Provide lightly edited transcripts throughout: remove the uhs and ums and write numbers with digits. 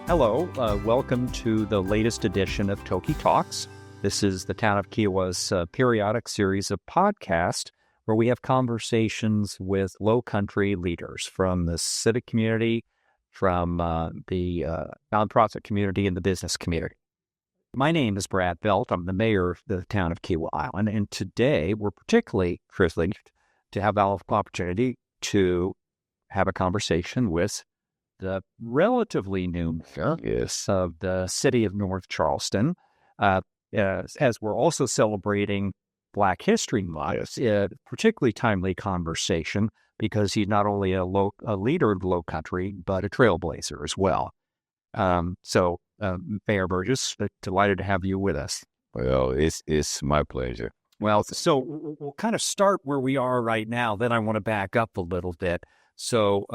Hello, welcome to the latest edition of Toki Talks. This is the town of Kiawah's periodic series of podcasts where we have conversations with Low Country leaders from the civic community, from the nonprofit community, and the business community. My name is Brad Belt. I'm the mayor of the town of Kiawah Island, and today we're particularly privileged to have the opportunity to have a conversation with the relatively new mayor of the city of North Charleston, as we're also celebrating Black History Month. A particularly timely conversation because he's not only a leader of the Low Country, but a trailblazer as well. Mayor Burgess, delighted to have you with us. Well, it's my pleasure. Well, so we'll kind of start where we are right now. Then I want to back up a little bit. So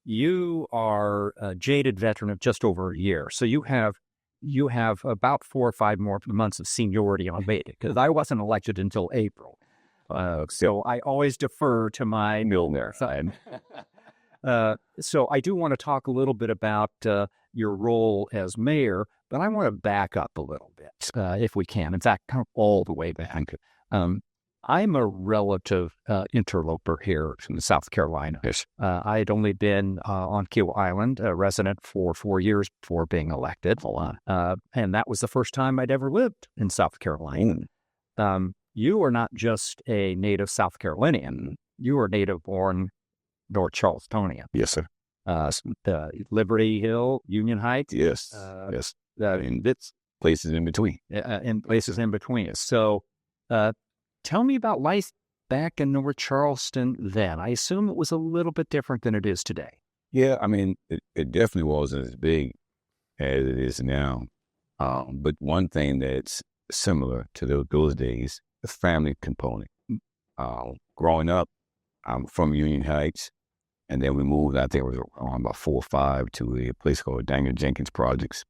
you are a jaded veteran of just over a year. So you have about 4 or 5 more months of seniority on me because I wasn't elected until April. So I always defer to my Milner side. So I do want to talk a little bit about your role as mayor, but I want to back up a little bit, if we can. In fact, kind of all the way back. I'm a relative interloper here in South Carolina. Yes. I had only been on Kiawah Island, a resident for 4 years before being elected. And that was the first time I'd ever lived in South Carolina. You are not just a native South Carolinian. You are native-born North Charlestonian. Yes, sir. Liberty Hill, Union Heights. Yes. Yes. And it's places in between. And places in between. So tell me about life back in North Charleston then. I assume it was a little bit different than it is today. Yeah, I mean, it definitely wasn't as big as it is now. But one thing that's similar to those days, the family component. Growing up, I'm from Union Heights, and then we moved, I think it was around about 4 or 5, to a place called Daniel Jenkins Projects.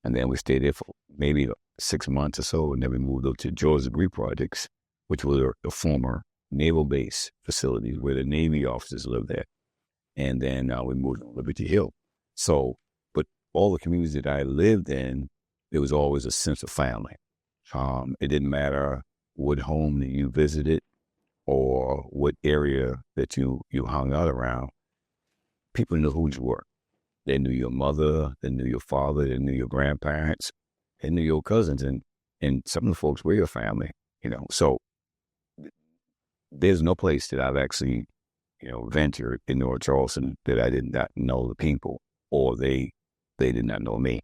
And then we stayed there for maybe 6 months or so, and then we moved up to Georgia Degree Projects, which were the former naval base facilities where the Navy officers lived there. And then we moved to Liberty Hill. So, but all the communities that I lived in, there was always a sense of family. It didn't matter what home that you visited or what area that you hung out around. People knew who you were. They knew your mother, they knew your father, they knew your grandparents, they knew your cousins, and some of the folks were your family, So there's no place that I've actually, ventured in North Charleston that I did not know the people, or they did not know me.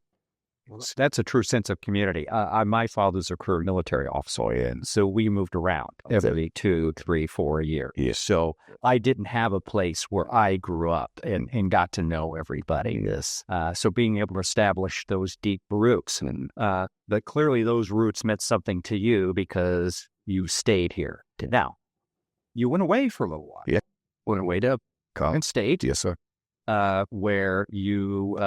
That's a true sense of community. My father's a career military officer, and so we moved around every 2, 3, 4 years. Yes. So I didn't have a place where I grew up and got to know everybody. Yes. So being able to establish those deep roots, and but clearly those roots meant something to you because you stayed here. Now, you went away for a little while. Yeah. Went away to Collins State. Yes, sir. Where you,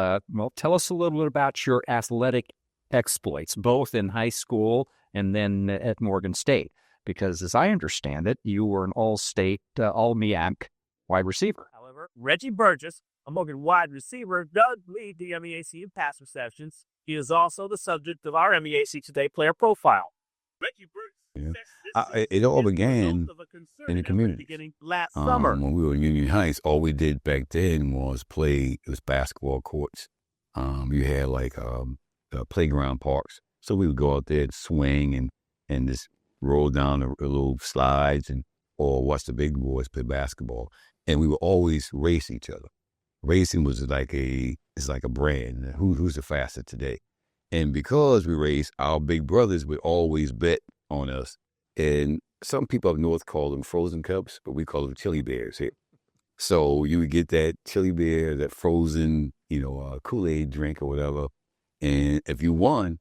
tell us a little bit about your athletic exploits, both in high school and then at Morgan State, because as I understand it, you were an all-state, all-MEAC wide receiver. However, Reggie Burgess, a Morgan wide receiver, does lead the MEAC in pass receptions. He is also the subject of our MEAC Today player profile. Reggie Burgess. Yeah. It all began in the community. Beginning last summer. When we were in Union Heights, all we did back then was play. It was basketball courts. You had playground parks. So we would go out there and swing and just roll down the little slides or watch the big boys play basketball. And we would always race each other. Racing was like a brand. Who's the fastest today? And because we raced, our big brothers would always bet on us. And some people up north call them frozen cups, but we call them chili bears here. So you would get that chili bear, that frozen, Kool-Aid drink or whatever. And if you won,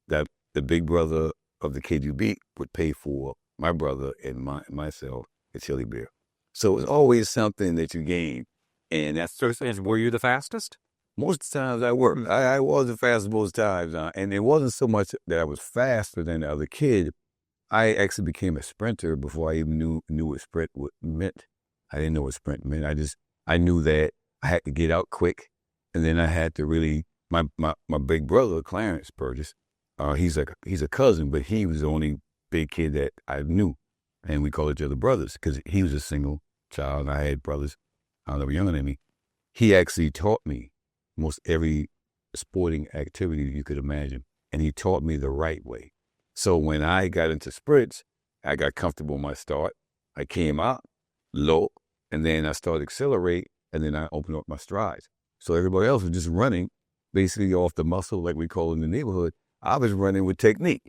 that the big brother of the kid you beat would pay for my brother and myself a chili bear. So it's always something that you gain. And that's Were you the fastest? Most of the times I were. I was the fastest most times. And it wasn't so much that I was faster than the other kid. I actually became a sprinter before I even knew what sprint meant. I didn't know what sprint meant. I knew that I had to get out quick, and then I had to really my big brother, Clarence Burgess, he's a cousin, but he was the only big kid that I knew. And we called each other brothers because he was a single child and I had brothers that were younger than me. He actually taught me most every sporting activity you could imagine. And he taught me the right way. So when I got into sprints, I got comfortable in my start. I came out low, and then I started to accelerate, and then I opened up my strides. So everybody else was just running basically off the muscle, like we call it in the neighborhood. I was running with technique.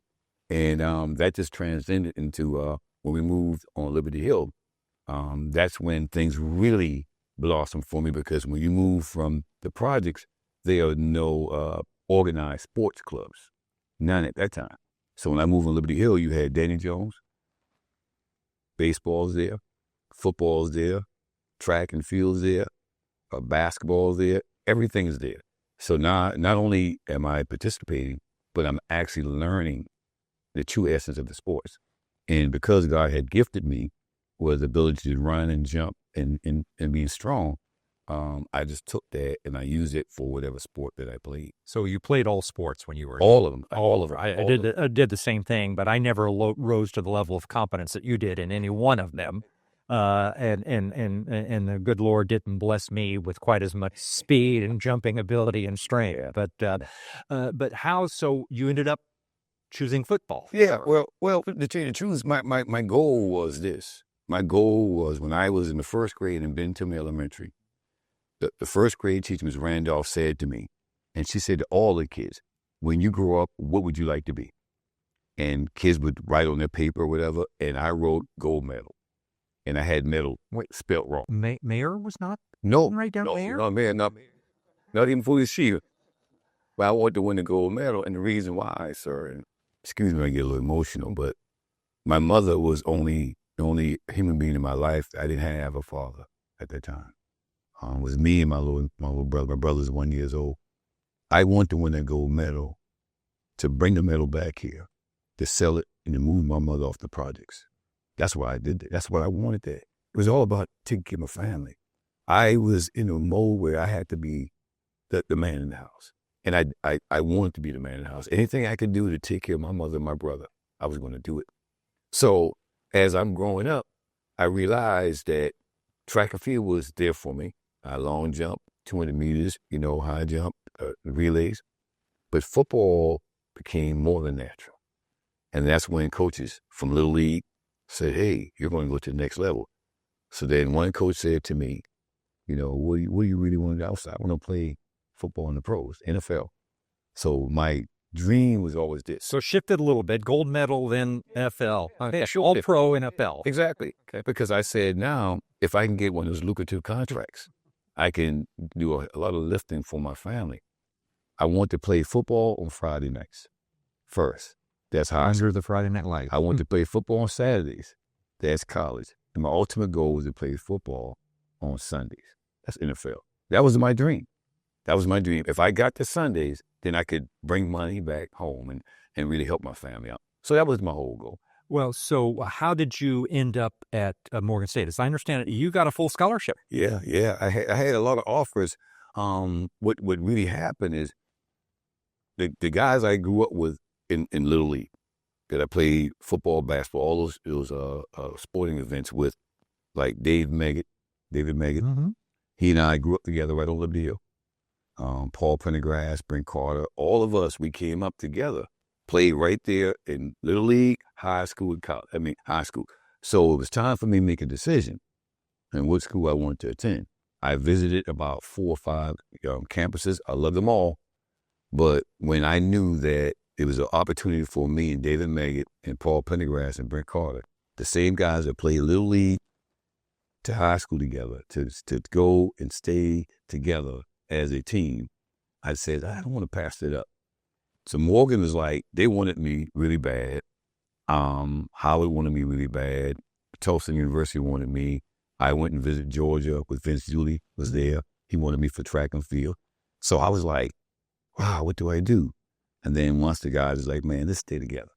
And that just transcended into when we moved on Liberty Hill. That's when things really blossomed for me, because when you move from the projects, there are no organized sports clubs. None at that time. So when I moved on Liberty Hill, you had Danny Jones, baseball's there, football's there, track and field's there, basketball's there, everything is there. So now, not only am I participating, but I'm actually learning the true essence of the sports. And because God had gifted me with the ability to run and jump and being strong, I just took that and I used it for whatever sport that I played. So you played all sports when you were all of them. I did the same thing, but I never rose to the level of competence that you did in any one of them. And the good Lord didn't bless me with quite as much speed and jumping ability and strength. But how? So you ended up choosing football? Yeah. Well. To tell you the truth, my goal was this. My goal was when I was in the first grade in Bentham Elementary. The first grade teacher, Ms. Randolph, said to me, and she said to all the kids, when you grow up, what would you like to be? And kids would write on their paper or whatever, and I wrote gold medal. And I had medal spelled wrong. Mayor was not? No. Write down mayor? No, mayor, not even for this year. But I wanted to win the gold medal, and the reason why, sir, and excuse me, I get a little emotional, but my mother was the only human being in my life. I didn't have a father at that time. It was me and my little brother. My brother's 1 year old. I want to win that gold medal, to bring the medal back here, to sell it, and to move my mother off the projects. That's why I did that. That's what I wanted that. It was all about taking care of my family. I was in a mode where I had to be the man in the house. And I wanted to be the man in the house. Anything I could do to take care of my mother and my brother, I was going to do it. So as I'm growing up, I realized that track and field was there for me. Long jump, 200 meters, high jump, relays. But football became more than natural. And that's when coaches from Little League said, hey, you're going to go to the next level. So then one coach said to me, what do you really want to do outside? I want to play football in the pros, NFL. So my dream was always this. So shifted a little bit, gold medal, then NFL. Yeah, sure. All pro NFL. Exactly. Okay. Because I said, now, if I can get one of those lucrative contracts, I can do a lot of lifting for my family. I want to play football on Friday nights first. That's high Under school. the Friday Night Lights. I want to play football on Saturdays. That's college. And my ultimate goal was to play football on Sundays. That's NFL. That was my dream. If I got to Sundays, then I could bring money back home and really help my family out. So that was my whole goal. Well, so how did you end up at Morgan State? As I understand it, you got a full scholarship. Yeah. I had a lot of offers. What really happened is the guys I grew up with in Little League, that I played football, basketball, all those sporting events with, like David Meggett. Mm-hmm. He and I grew up together right on Liberty Hill. Paul Pendergrass, Brent Carter, all of us, we came up together, played right there in Little League, high school, and college. High school. So it was time for me to make a decision on what school I wanted to attend. I visited about 4 or 5 campuses. I loved them all. But when I knew that it was an opportunity for me and David Meggett and Paul Pendergrass and Brent Carter, the same guys that played Little League to high school together, to go and stay together as a team, I said, I don't want to pass it up. So Morgan was like, they wanted me really bad. Howard wanted me really bad. Tulsa University wanted me. I went and visited Georgia with Vince Dooley was there. He wanted me for track and field. So I was like, wow, what do I do? And then once the guys was like, man, let's stay together.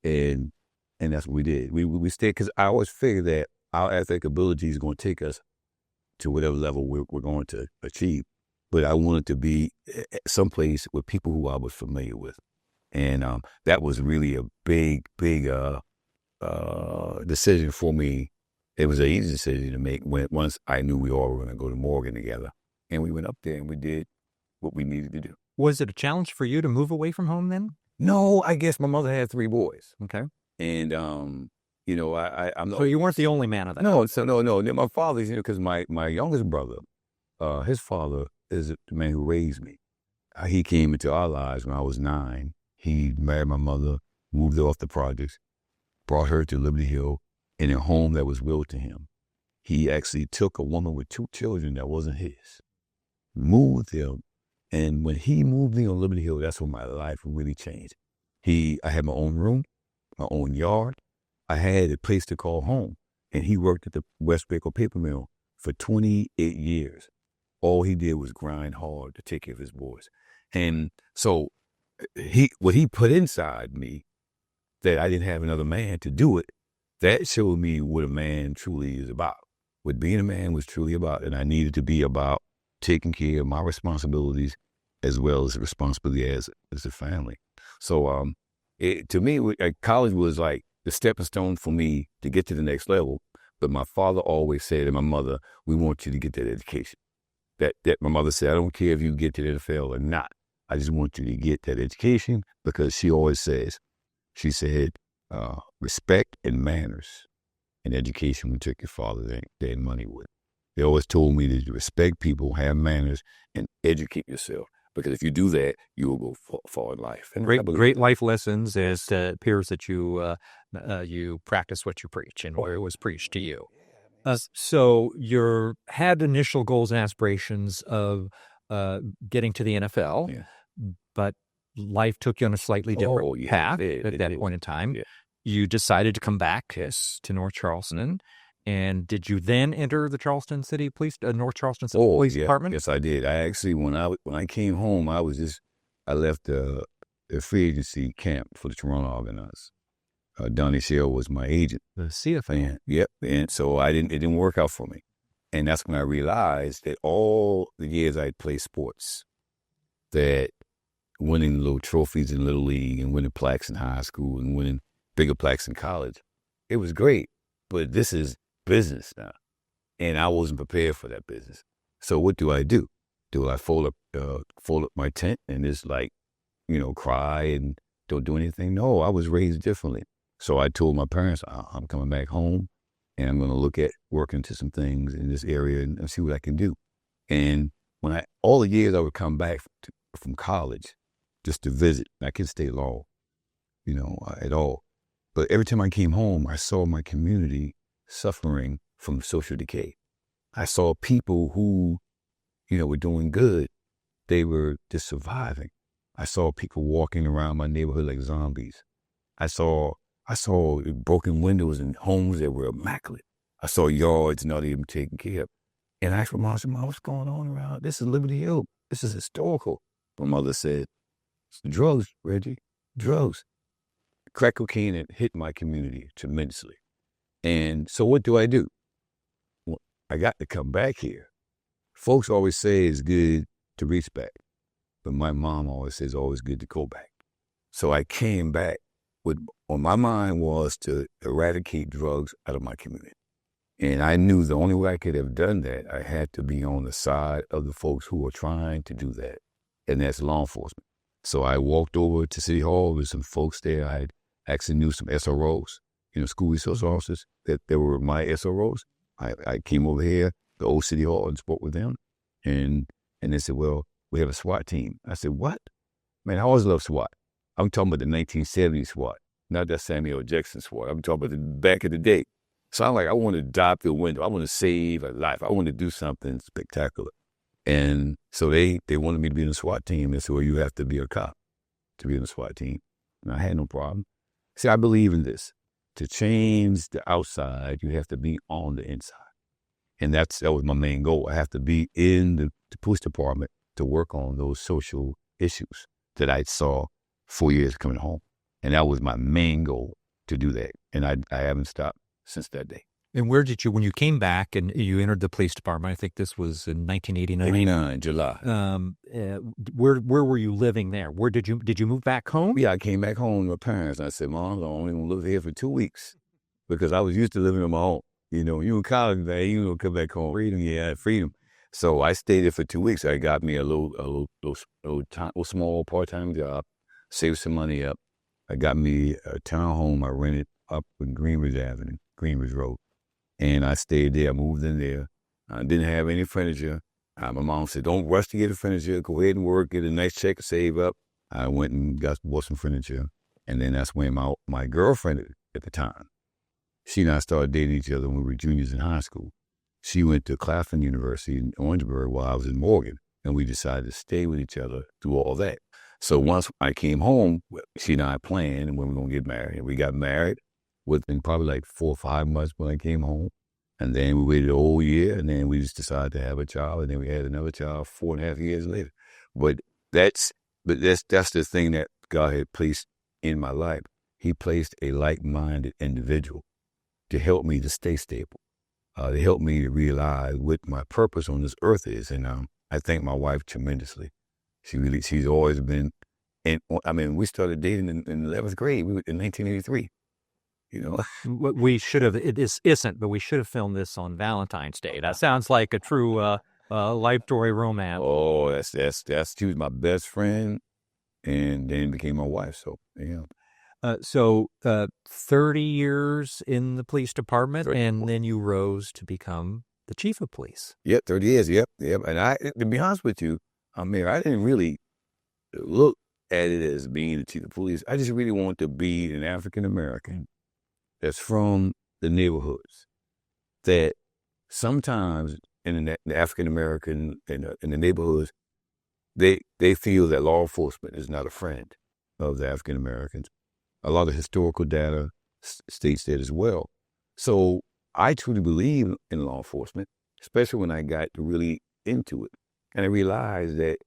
And that's what we did. We stayed, because I always figured that our athletic ability is going to take us to whatever level we're going to achieve. but I wanted to be someplace with people who I was familiar with. And that was really a big decision for me. It was an easy decision to make once I knew we all were going to go to Morgan together. And we went up there and we did what we needed to do. Was it a challenge for you to move away from home then? No, I guess my mother had 3 boys. Okay. And, I'm not. So you weren't the only man of that. No, no. My father's, because my youngest brother, his father is the man who raised me. He came into our lives when I was 9. He married my mother, moved her off the projects, brought her to Liberty Hill in a home that was willed to him. He actually took a woman with 2 children that wasn't his, moved them, and when he moved me on Liberty Hill, that's when my life really changed. I had my own room, my own yard. I had a place to call home, and he worked at the West Baker Paper Mill for 28 years. All he did was grind hard to take care of his boys. And so what he put inside me, that I didn't have another man to do it, that showed me what a man truly is about. What being a man was truly about. And I needed to be about taking care of my responsibilities as well as the responsibility as a family. So to me, college was like the stepping stone for me to get to the next level. But my father always said, and my mother, we want you to get that education. That my mother said, I don't care if you get to the NFL or not. I just want you to get that education, because she always says, she said, respect and manners and education will take your father than money would. They always told me to respect people, have manners, and educate yourself. Because if you do that, you will go far in life. And great life lessons. It appears that you practice what you preach, and where it was preached to you. So you had initial goals and aspirations of getting to the NFL, but life took you on a slightly different path at that point in time. Yeah. You decided to come back to North Charleston. And did you then enter the Charleston City Police, North Charleston City Police Department? Yes, I did. I actually, when I came home, I left the free agency camp for the Toronto Argonauts. Donnie Shell was my agent. The CFA. Yep. And so it didn't work out for me. And that's when I realized that all the years I'd played sports, that winning little trophies in Little League and winning plaques in high school and winning bigger plaques in college, it was great. But this is business now. And I wasn't prepared for that business. So what do I do? Do I fold up my tent and just cry and don't do anything? No, I was raised differently. So I told my parents, I'm coming back home and I'm going to look at working to some things in this area and see what I can do. And all the years I would come back from college just to visit, I couldn't stay long, at all. But every time I came home, I saw my community suffering from social decay. I saw people who, were doing good. They were just surviving. I saw people walking around my neighborhood like zombies. I saw broken windows in homes that were immaculate. I saw yards not even taken care of. And I asked my mom, what's going on around? This is Liberty Hill. This is historical. My mother said, it's drugs, Reggie, drugs. Crack cocaine had hit my community tremendously. And so what do? Well, I got to come back here. Folks always say it's good to reach back, but my mom always says it's always good to go back. So I came back on my mind was to eradicate drugs out of my community. And I knew the only way I could have done that, I had to be on the side of the folks who were trying to do that, and that's law enforcement. So I walked over to City Hall with some folks there. I actually knew some SROs, school resource officers that were my SROs. I came over here, the old City Hall, and spoke with them. And they said, well, we have a SWAT team. I said, what? Man, I always loved SWAT. I'm talking about the 1970s SWAT, not that Samuel Jackson SWAT. I'm talking about the back of the day. So I'm like, I want to dive through the window. I want to save a life. I want to do something spectacular. And so they wanted me to be in the SWAT team. They said, well, you have to be a cop to be in the SWAT team. And I had no problem. See, I believe in this. To change the outside, you have to be on the inside. And that was my main goal. I have to be in the police department to work on those social issues that I saw 4 years coming home. And that was my main goal, to do that. And I haven't stopped since that day. And where did you, when you came back and you entered the police department, I think this was in 1989. 89, July. Where were you living there? Where did you move back home? Yeah, I came back home to my parents. And I said, Mom, I'm only going to live here for 2 weeks because I was used to living on my own. You know, you in college, man, you don't come back home. Freedom, freedom. So I stayed there for 2 weeks. I got me a little small part-time job, saved some money up. I got me a townhome I rented up in Greenridge Avenue, Greenridge Road. And I stayed there. I moved in there. I didn't have any furniture. My mom said, don't rush to get the furniture. Go ahead and work, get a nice check, save up. I went and bought some furniture. And then that's when my girlfriend at the time, she and I started dating each other when we were juniors in high school. She went to Claflin University in Orangeburg while I was in Morgan. And we decided to stay with each other through all that. So once I came home, she and I planned when we were going to get married. And we got married within probably like 4 or 5 months when I came home. And then we waited a whole year, and then we just decided to have a child, and then we had another child 4.5 years later. But that's the thing that God had placed in my life. He placed a like-minded individual to help me to stay stable, to help me to realize what my purpose on this earth is. And I thank my wife tremendously. She's always been, and I mean, we started dating in 11th grade. We were in 1983. You know, we should have. It isn't, but we should have filmed this on Valentine's Day. That sounds like a true life story romance. Oh, that's she was my best friend, and then became my wife. So yeah. 30 years in the police department, and then you rose to become the chief of police. Yep, 30 years. Yep. And to be honest with you, Amir, I didn't really look at it as being the chief of police. I just really wanted to be an African American that's from the neighborhoods, that sometimes in the African American in the neighborhoods, they feel that law enforcement is not a friend of the African Americans. A lot of historical data states that as well. So I truly believe in law enforcement, especially when I got really into it, and I realized that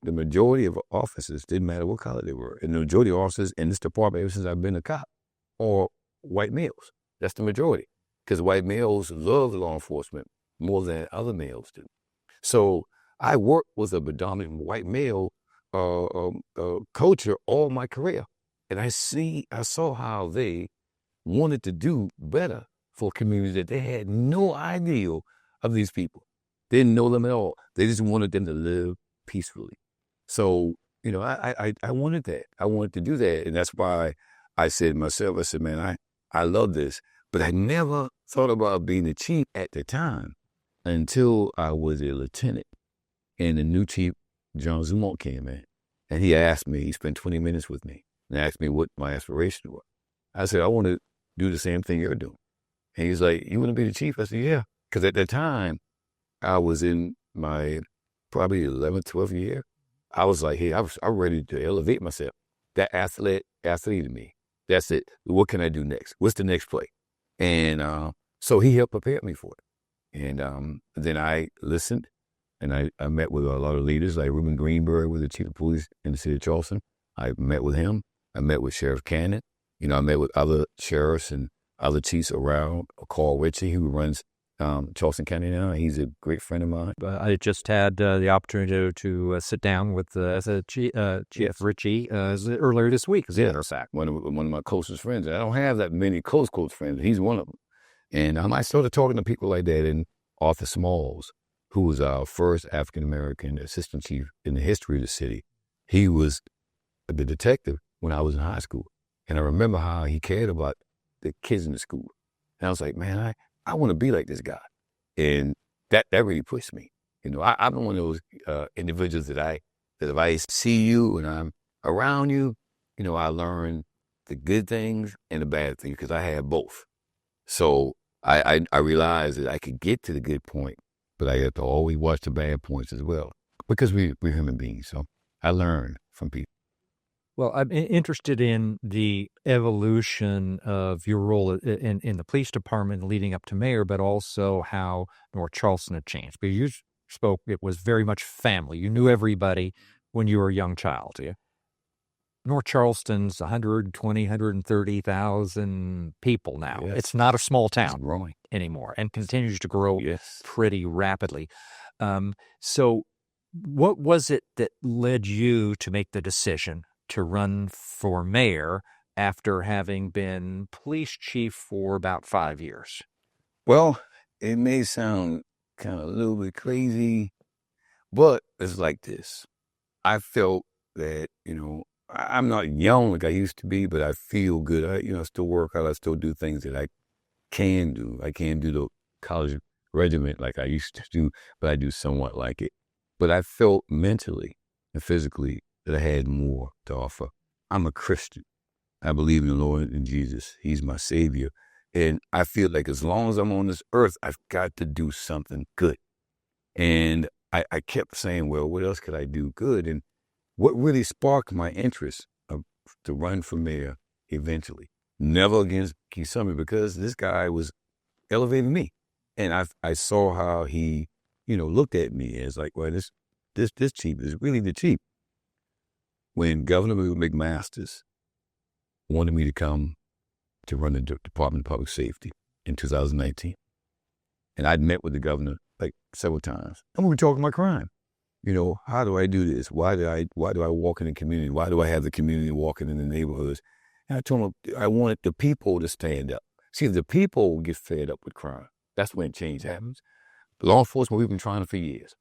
the majority of officers didn't matter what color they were, and the majority of officers in this department ever since I've been a cop are white males. That's the majority, because white males love law enforcement more than other males do. So I worked with a predominant white male culture all my career, and I saw how they wanted to do better for communities that they had no idea of these people. They didn't know them at all. They just wanted them to live peacefully. So I wanted that. I wanted to do that, and that's why I said to myself, I said, man, I love this, but I never thought about being the chief at the time until I was a lieutenant, and the new chief, John Zumont, came in, and he spent 20 minutes with me and asked me what my aspirations were. I said, I want to do the same thing you're doing. And he's like, you want to be the chief? I said, yeah. Because at that time, I was in my probably 11th, 12th year. I was like, hey, I'm ready to elevate myself. That athlete in me. That's it. What can I do next? What's the next play? And so he helped prepare me for it. And then I listened, and I met with a lot of leaders, like Reuben Greenberg, was the chief of police in the city of Charleston. I met with him. I met with Sheriff Cannon. I met with other sheriffs and other chiefs around. Carl Ritchie, who runs Charleston County now. He's a great friend of mine. I just had the opportunity to sit down with Chief Ritchie earlier this week. As a matter of fact, one of my closest friends. I don't have that many close friends. He's one of them. And I started talking to people like that. And Arthur Smalls, who was our first African-American assistant chief in the history of the city, he was the detective when I was in high school. And I remember how he cared about the kids in the school. And I was like, man, I want to be like this guy. And that really pushed me. I'm one of those individuals that if I see you and I'm around you, I learn the good things and the bad things, because I have both. So I realized that I could get to the good point, but I have to always watch the bad points as well, because we're human beings. So I learn from people. Well, I'm interested in the evolution of your role in the police department leading up to mayor, but also how North Charleston had changed. But you spoke, it was very much family. You knew everybody when you were a young child. Yeah? North Charleston's 120, 130,000 people now. Yes. It's not a small It's town growing. anymore and continues to grow Yes. pretty rapidly. So what was it that led you to make the decision to run for mayor after having been police chief for about 5 years? Well, it may sound kind of a little bit crazy, but it's like this. I felt that, I'm not young like I used to be, but I feel good. I still work out. I still do things that I can do. I can't do the college regiment like I used to do, but I do somewhat like it. But I felt mentally and physically that I had more to offer. I'm a Christian. I believe in the Lord and Jesus. He's my Savior. And I feel like as long as I'm on this earth, I've got to do something good. And I kept saying, well, what else could I do good? And what really sparked my interest to run for mayor eventually, never against Kiawah, because this guy was elevating me. And I saw how he, looked at me as like, well, this chief is really the chief. When Governor McMaster's wanted me to come to run the Department of Public Safety in 2019, and I'd met with the governor like several times, and we were talking about crime. How do I do this? Why do I walk in the community? Why do I have the community walking in the neighborhoods? And I told him I wanted the people to stand up. See, if the people get fed up with crime, that's when change happens. Law enforcement, we've been trying for years.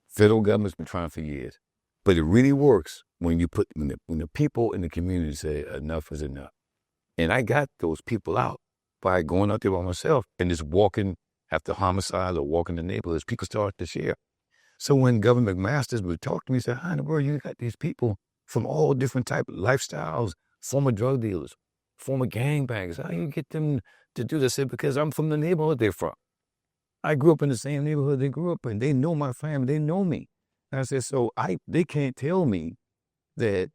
Federal government's been trying for years. But it really works when the people in the community say enough is enough. And I got those people out by going out there by myself and just walking after homicides or walking the neighborhoods. People start to share. So when Governor McMaster would talk to me, he said, how in the world you got these people from all different type of lifestyles, former drug dealers, former gangbangers? How do you get them to do this? I said, because I'm from the neighborhood they're from. I grew up in the same neighborhood they grew up in. They know my family. They know me. And I said, so they can't tell me that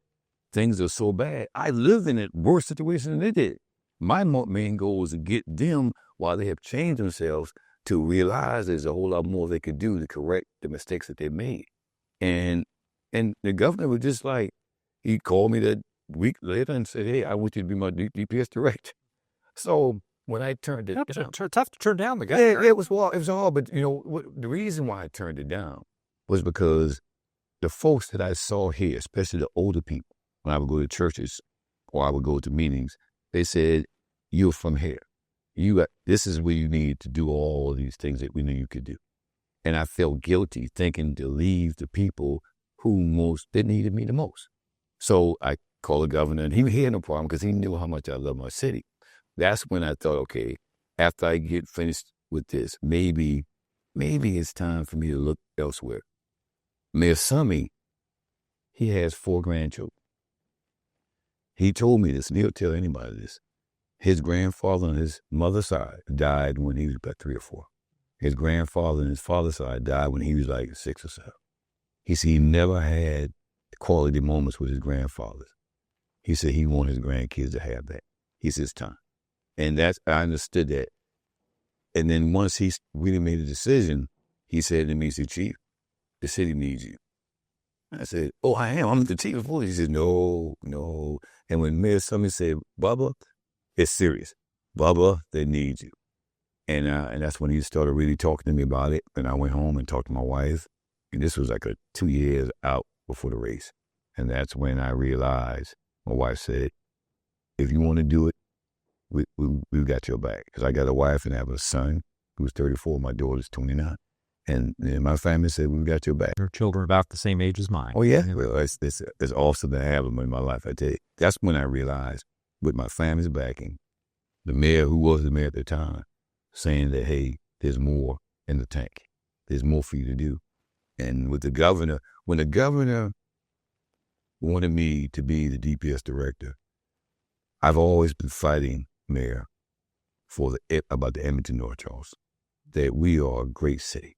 things are so bad. I lived in a worse situation than they did. My main goal is to get them, while they have changed themselves, to realize there's a whole lot more they could do to correct the mistakes that they made. And the governor was just like, he called me that week later and said, hey, I want you to be my DPS director. So when I turned it down. Tough to turn down the governor. It was hard, but the reason why I turned it down was because the folks that I saw here, especially the older people, when I would go to churches or I would go to meetings, they said, you're from here. This is where you need to do all of these things that we knew you could do. And I felt guilty thinking to leave the people who that needed me the most. So I called the governor, and he had no problem because he knew how much I love my city. That's when I thought, okay, after I get finished with this, maybe it's time for me to look elsewhere. Mayor Summy, he has 4 grandchildren. He told me this, and he'll tell anybody this. His grandfather on his mother's side died when he was about 3 or 4. His grandfather on his father's side died when he was like 6 or 7. He said he never had quality moments with his grandfathers. He said he wanted his grandkids to have that. He said it's time. And I understood that. And then once he really made a decision, he said to me, he said, Chief, the city needs you. I said, oh, I am. I'm the chief of police. He said, no. And when Mayor Summy said, Bubba, it's serious. Bubba, they need you. And that's when he started really talking to me about it. And I went home and talked to my wife. And this was like 2 years out before the race. And that's when I realized, my wife said, if you want to do it, we've got your back. Because I got a wife and I have a son who's 34. My daughter's 29. And my family said, we've got your back. Your children are about the same age as mine. Oh, yeah? Well, it's awesome to have them in my life, I tell you. That's when I realized, with my family's backing, the mayor, who was the mayor at the time, saying that, hey, there's more in the tank. There's more for you to do. And with the governor, when the governor wanted me to be the DPS director, I've always been fighting, Mayor, about the Edmonton, North Charleston, that we are a great city.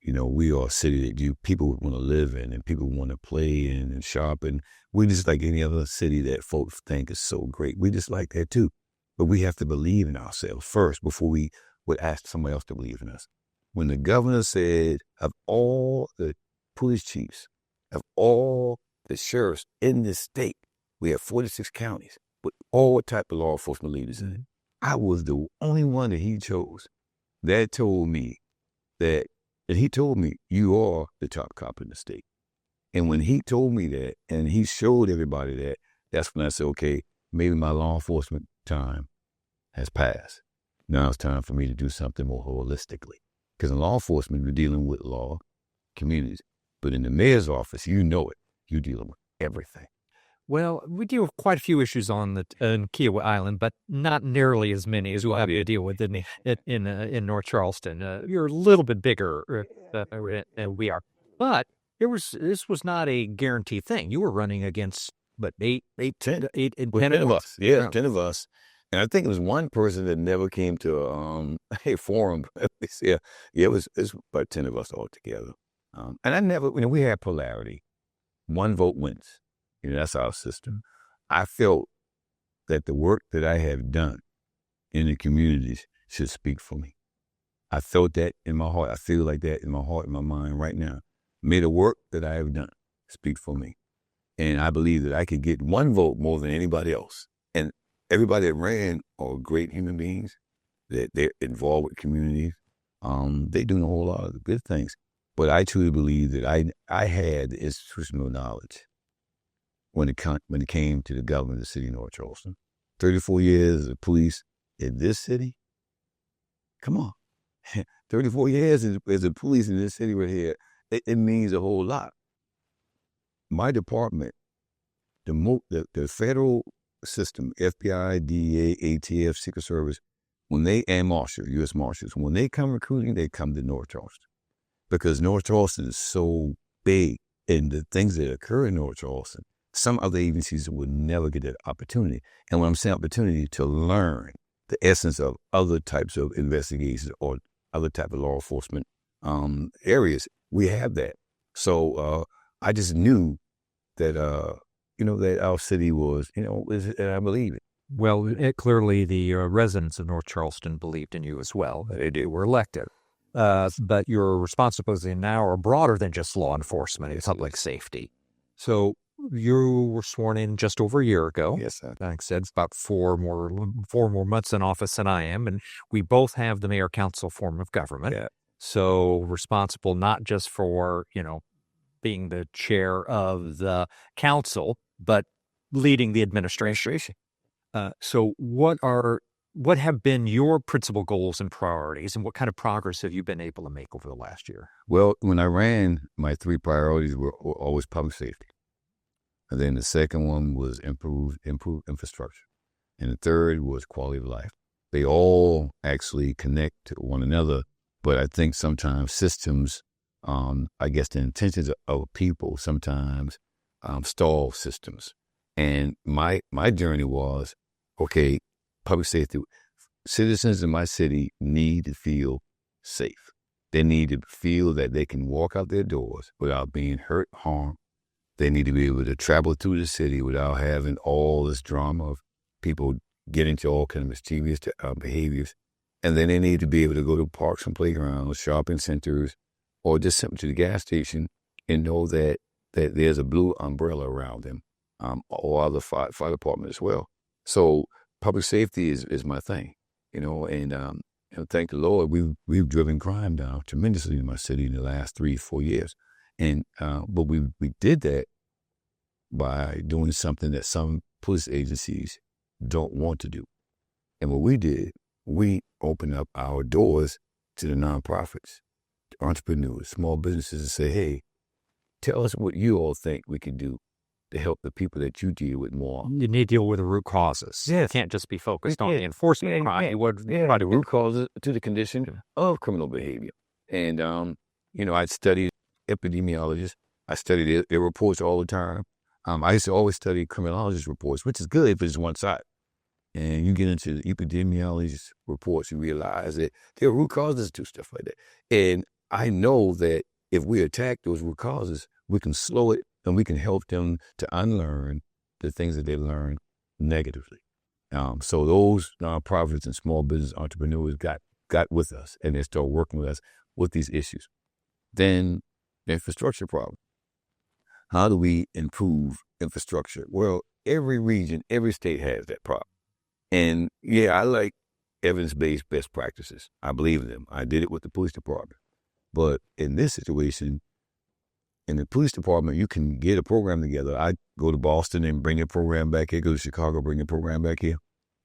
We are a city that people would want to live in and people want to play in and shop in. We're just like any other city that folks think is so great. We just like that too. But we have to believe in ourselves first before we would ask somebody else to believe in us. When the governor said, of all the police chiefs, of all the sheriffs in this state, We had 46 counties with all type of law enforcement leaders in it. I was the only one that he chose. That told me that, and he told me, you are the top cop in the state. And when he told me that, and he showed everybody that, that's when I said, okay, maybe my law enforcement time has passed. Now it's time for me to do something more holistically. Because in law enforcement, you're dealing with law, communities. But in the mayor's office, you know it. You're dealing with everything. Well, we deal with quite a few issues on Kiawah Island, but not nearly as many as we'll have to deal with in North Charleston. You're a little bit bigger than we are, but this was not a guaranteed thing. You were running against ten of us. Yeah, 10 of us. And I think it was one person that never came to a forum. It was about 10 of us all together. And I never, we had polarity. One vote wins. That's our system. I felt that the work that I have done in the communities should speak for me. I felt that in my heart. I feel like that in my heart, in my mind right now. May the work that I have done speak for me. And I believe that I could get one vote more than anybody else. And everybody that ran are great human beings, that they're involved with communities. They're doing a whole lot of good things. But I truly believe that I had the institutional knowledge when it came to the government of the city of North Charleston. 34 years of police in this city? Come on. 34 years as a police in this city right here, it means a whole lot. My department, the federal system, FBI, DEA, ATF, Secret Service, and Marshals, U.S. Marshals, when they come recruiting, they come to North Charleston. Because North Charleston is so big, and the things that occur in North Charleston, some other agencies would never get that opportunity. And when I'm saying opportunity, to learn the essence of other types of investigations or other type of law enforcement areas, we have that. So I just knew that, that our city was, and I believe it. Well, clearly the residents of North Charleston believed in you as well. They were elected. But your responsibilities now are broader than just law enforcement and public safety. So you were sworn in just over a year ago. Yes, sir. Like I said, it's about four more months in office than I am, and we both have the mayor-council form of government. Yeah. So responsible not just for, being the chair of the council, but leading the administration. So what have been your principal goals and priorities, and what kind of progress have you been able to make over the last year? Well, when I ran, my 3 priorities were always public safety. And then the second one was improve infrastructure. And the third was quality of life. They all actually connect to one another, but I think sometimes systems, I guess the intentions of people sometimes stall systems. And my journey was, okay, public safety, citizens in my city need to feel safe. They need to feel that they can walk out their doors without being hurt, harmed. They need to be able to travel through the city without having all this drama of people getting to all kind of mischievous behaviors. And then they need to be able to go to parks and playgrounds, shopping centers, or just simply to the gas station and know that there's a blue umbrella around them, or other fire department as well. So public safety is my thing, and thank the Lord, we've driven crime down tremendously in my city in the last 3-4 years. And but we did that by doing something that some police agencies don't want to do. And what we did, we opened up our doors to the nonprofits, the entrepreneurs, small businesses, and say, hey, tell us what you all think we can do to help the people that you deal with more. You need to deal with the root causes. Yes. You can't just be focused on the enforcement of crime. You would try to root causes to the condition of criminal behavior. And, I studied epidemiologists. I studied their reports all the time. I used to always study criminologist reports, which is good if it's one side. And you get into the epidemiologist reports, you realize that there are root causes to stuff like that. And I know that if we attack those root causes, we can slow it and we can help them to unlearn the things that they learned negatively. So those nonprofits and small business entrepreneurs got with us, and they started working with us with these issues. Then the infrastructure problem. How do we improve infrastructure? Well, every region, every state has that problem. And yeah, I like evidence-based best practices. I believe in them. I did it with the police department. But in this situation, in the police department, you can get a program together. I go to Boston and bring the program back here, go to Chicago, bring the program back here.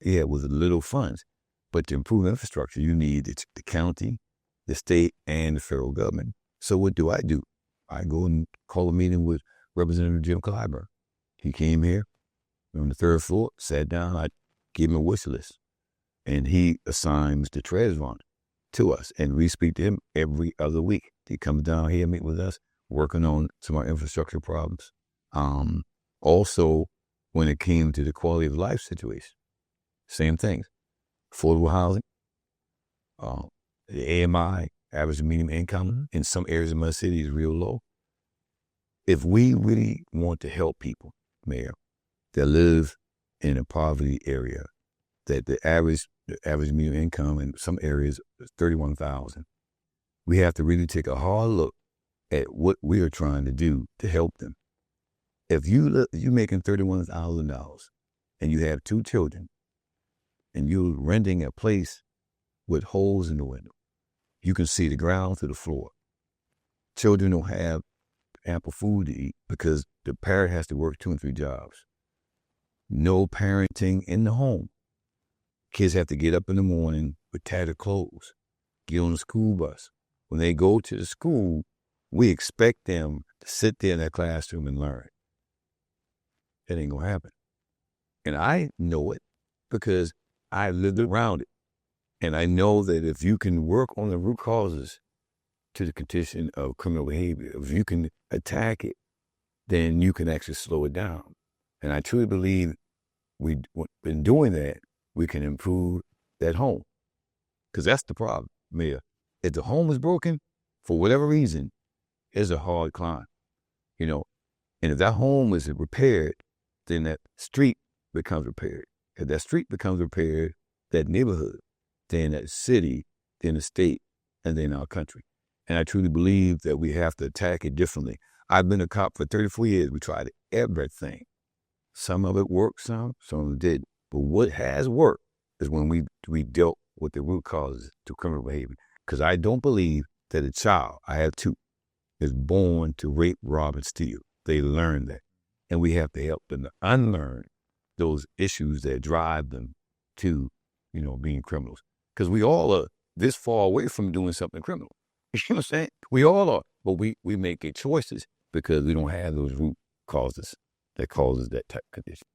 Yeah, with little funds. But to improve infrastructure, you need the county, the state, and the federal government. So what do? I go and call a meeting with Representative Jim Clyburn. He came here on the third floor, sat down. I gave him a wish list. And he assigns the treasure fund to us. And we speak to him every other week. He comes down here, meet with us, working on some of our infrastructure problems. Also, when it came to the quality of life situation, same things. Affordable housing, the AMI, average and medium income, in some areas of my city is real low. If we really want to help people, Mayor, that live in a poverty area, that the average medium income in some areas is $31,000, we have to really take a hard look at what we are trying to do to help them. If you're making $31,000 and you have 2 children and you're renting a place with holes in the window, you can see the ground to the floor. Children don't have ample food to eat because the parent has to work 2 and 3 jobs. No parenting in the home. Kids have to get up in the morning with tattered clothes, get on the school bus. When they go to the school, we expect them to sit there in that classroom and learn. That ain't gonna happen. And I know it because I lived around it. And I know that if you can work on the root causes to the condition of criminal behavior, if you can attack it, then you can actually slow it down. And I truly believe in doing that, we can improve that home. Because that's the problem, Mayor. If the home is broken, for whatever reason, it's a hard climb, And if that home is repaired, then that street becomes repaired. If that street becomes repaired, that neighborhood, then that city, then the state, and then our country. And I truly believe that we have to attack it differently. I've been a cop for 34 years. We tried everything. Some of it worked, some of it didn't. But what has worked is when we dealt with the root causes to criminal behavior. Because I don't believe that a child, I have 2, is born to rape, rob, and steal. They learn that. And we have to help them to unlearn those issues that drive them to, being criminals. Because we all are this far away from doing something criminal. You know what I'm saying? We all are. But we make choices because we don't have those root causes that causes that type of condition.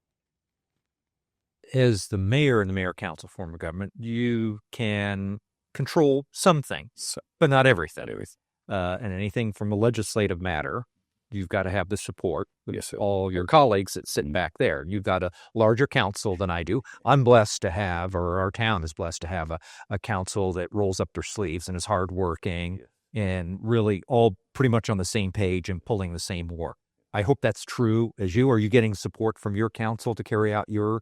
As the mayor and the mayor council form of government, you can control some things, but not everything. And anything from a legislative matter, you've got to have the support of all your colleagues that's sitting back there. You've got a larger council than I do. I'm blessed to have, or our town is blessed to have a council that rolls up their sleeves and is hardworking and really all pretty much on the same page and pulling the same oar. I hope that's true as you. Are you getting support from your council to carry out your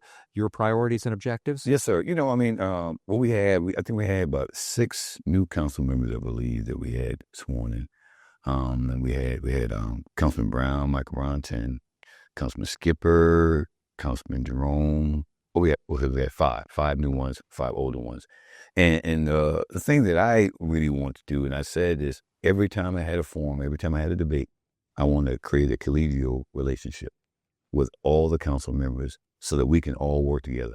priorities and objectives? Yes, sir. What we had, I think we had about 6 new council members, I believe, that we had sworn in. And we had Councilman Brown, Michael Ronton, Councilman Skipper, Councilman Jerome. We had 5 new ones, 5 older ones. And the thing that I really want to do, and I said this every time I had a forum, every time I had a debate, I want to create a collegial relationship with all the council members so that we can all work together.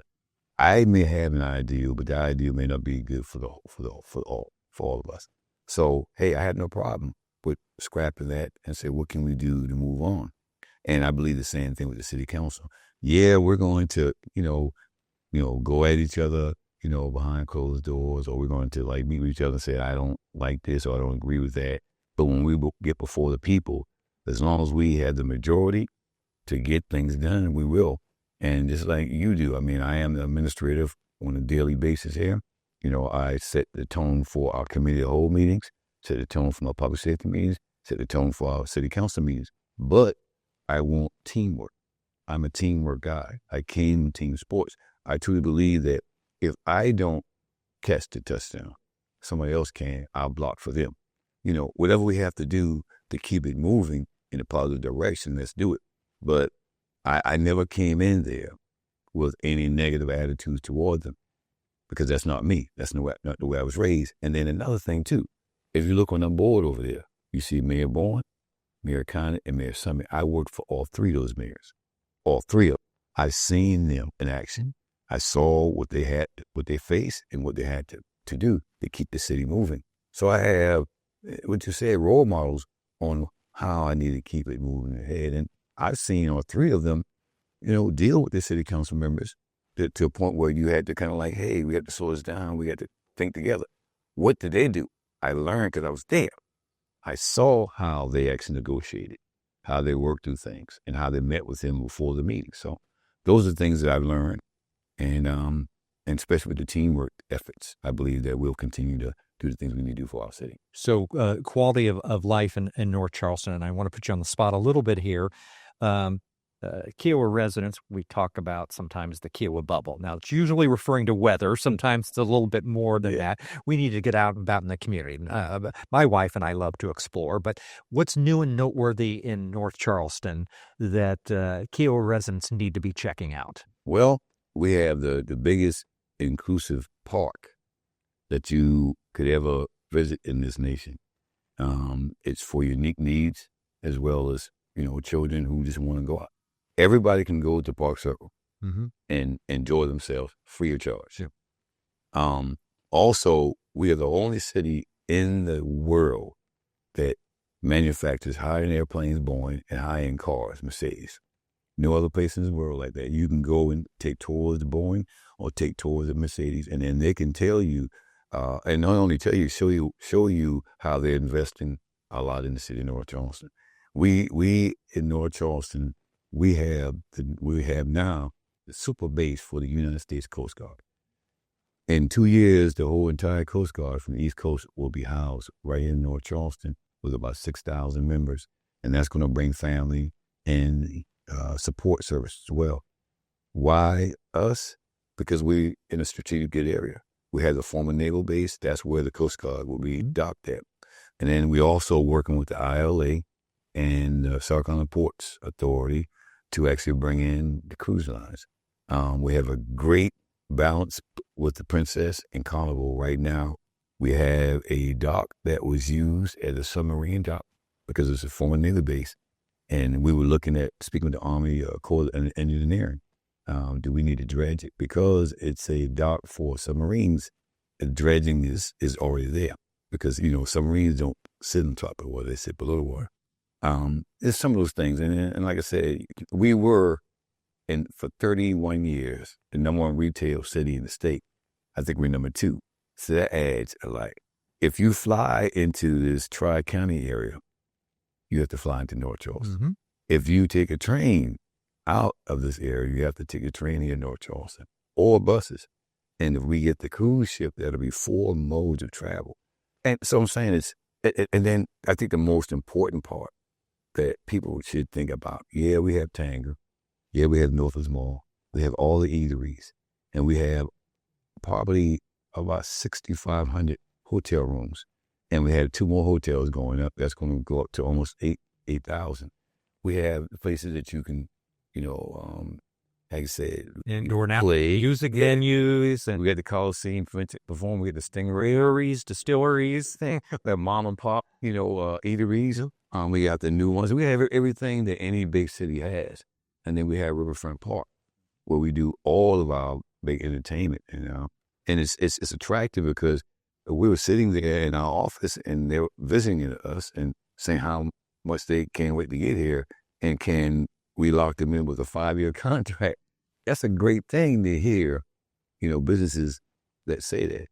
I may have an ideal, but the ideal may not be good for all of us. So, hey, I had no problem with scrapping that and say, what can we do to move on? And I believe the same thing with the city council. Yeah, we're going to, go at each other, behind closed doors, or we're going to meet with each other and say, I don't like this or I don't agree with that. But when we get before the people, as long as we have the majority to get things done, we will. And just like you do, I am the administrative on a daily basis here. I set the tone for our committee of whole meetings, set the tone for our public safety meetings, set the tone for our city council meetings. But I want teamwork. I'm a teamwork guy. I came in team sports. I truly believe that if I don't catch the touchdown, somebody else can. I'll block for them. Whatever we have to do to keep it moving in a positive direction, let's do it. But I never came in there with any negative attitudes toward them because that's not me. That's not the way I was raised. And then another thing, too, if you look on the board over there, you see Mayor Bowen, Mayor Conant, and Mayor Summit. I worked for all three of those mayors, all three of them. I've seen them in action. I saw what they faced and what they had to do to keep the city moving. So I have, what you said, role models on how I need to keep it moving ahead. And I've seen all three of them, deal with the city council members to a point where you had to kind of like, hey, we have to slow this down. We have to think together. What did they do? I learned because I was there. I saw how they actually negotiated, how they worked through things, and how they met with him before the meeting. So those are things that I've learned, and especially with the teamwork efforts, I believe that we'll continue to do the things we need to do for our city. So quality of life in North Charleston, and I want to put you on the spot a little bit here. Kiawah residents, we talk about sometimes the Kiawah bubble. Now, it's usually referring to weather. Sometimes it's a little bit more than that. We need to get out and about in the community. My wife and I love to explore, but what's new and noteworthy in North Charleston that Kiawah residents need to be checking out? Well, we have the biggest inclusive park that you could ever visit in this nation. It's for unique needs as well as, children who just want to go out. Everybody can go to Park Circle and enjoy themselves free of charge. Yeah. Also, we are the only city in the world that manufactures high-end airplanes, Boeing, and high-end cars, Mercedes. No other place in the world like that. You can go and take tours of Boeing or take tours of Mercedes, and then they can tell you, and not only tell you, show you how they're investing a lot in the city of North Charleston. We in North Charleston, we have now the super base for the United States Coast Guard. In 2 years, the whole entire Coast Guard from the East Coast will be housed right in North Charleston with about 6,000 members, and that's going to bring family and support services as well. Why us? Because we're in a strategic good area. We have the former naval base. That's where the Coast Guard will be docked at. And then we're also working with the ILA and the South Carolina Ports Authority to actually bring in the cruise lines. We have a great balance with the Princess and Carnival right now. We have a dock that was used as a submarine dock because it's a former naval base. And we were looking at speaking with the Army Corps of Engineering. Do we need to dredge it? Because it's a dock for submarines, dredging is already there. Because, submarines don't sit on top of the water, they sit below the water. There's some of those things. And like I said, we were, for 31 years, the number one retail city in the state. I think we're number 2. So that adds a lot. If you fly into this Tri-County area, you have to fly into North Charleston. Mm-hmm. If you take a train out of this area, you have to take a train here in North Charleston or buses. And if we get the cruise ship, that'll be 4 modes of travel. And so I'm saying and then I think the most important part that people should think about, we have Tanger. Yeah, we have Northwoods Mall. We have all the eateries. And we have probably about 6,500 hotel rooms. And we have 2 more hotels going up. That's going to go up to almost 8,000. We have places that you can, like I said, indoor now play music venues, and we got the Coliseum for perform. We got the Stingrays, distilleries, the mom and pop, eateries. We got the new ones. We have everything that any big city has, and then we have Riverfront Park, where we do all of our big entertainment. And it's attractive because we were sitting there in our office, and they were visiting us and saying how much they can't wait to get here, and can we lock them in with a 5-year contract. That's a great thing to hear, businesses that say that.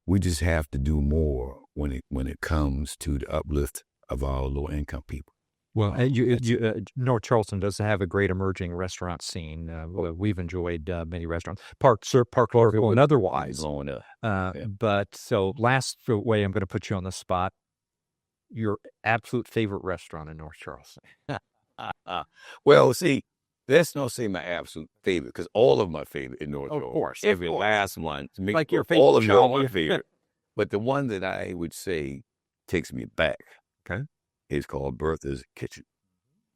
We just have to do more when it comes to the uplift of our low-income people. Well, North Charleston does have a great emerging restaurant scene. We've enjoyed many restaurants, Park Laurel and otherwise. But so last way I'm going to put you on the spot, your absolute favorite restaurant in North Charleston. Well, see, let's not say my absolute favorite, because all of my favorite in North Charleston. Of course. Every last one. Like your favorite. All of them are my favorite. But the one that I would say takes me back, is called Bertha's Kitchen.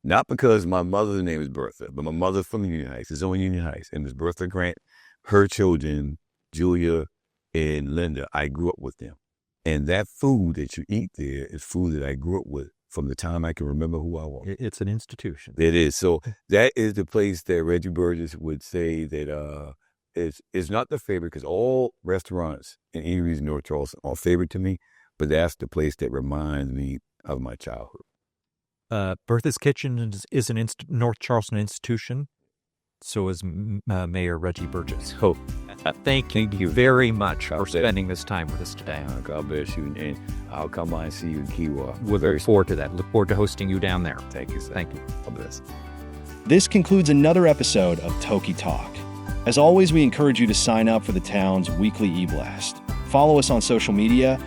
Not because my mother's name is Bertha, but my mother's from Union Heights. It's on Union Heights. And Miss Bertha Grant, her children, Julia and Linda, I grew up with them. And that food that you eat there is food that I grew up with from the time I can remember who I was. It's an institution. It is. So that is the place that Reggie Burgess would say that is not the favorite, because all restaurants and eateries in North Charleston are favorite to me, but that's the place that reminds me of my childhood. Bertha's Kitchen is an North Charleston institution. So is Mayor Reggie Burgess. Oh, thank you very much for spending this time with us today. God bless you, and I'll come by and see you in Kiawah. We'll look forward to that. Look forward to hosting you down there. Thank you, sir. Thank you. God bless. This concludes another episode of Toki Talk. As always, we encourage you to sign up for the town's weekly e-blast. Follow us on social media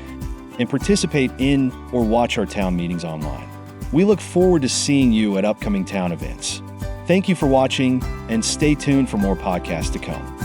and participate in or watch our town meetings online. We look forward to seeing you at upcoming town events. Thank you for watching, and stay tuned for more podcasts to come.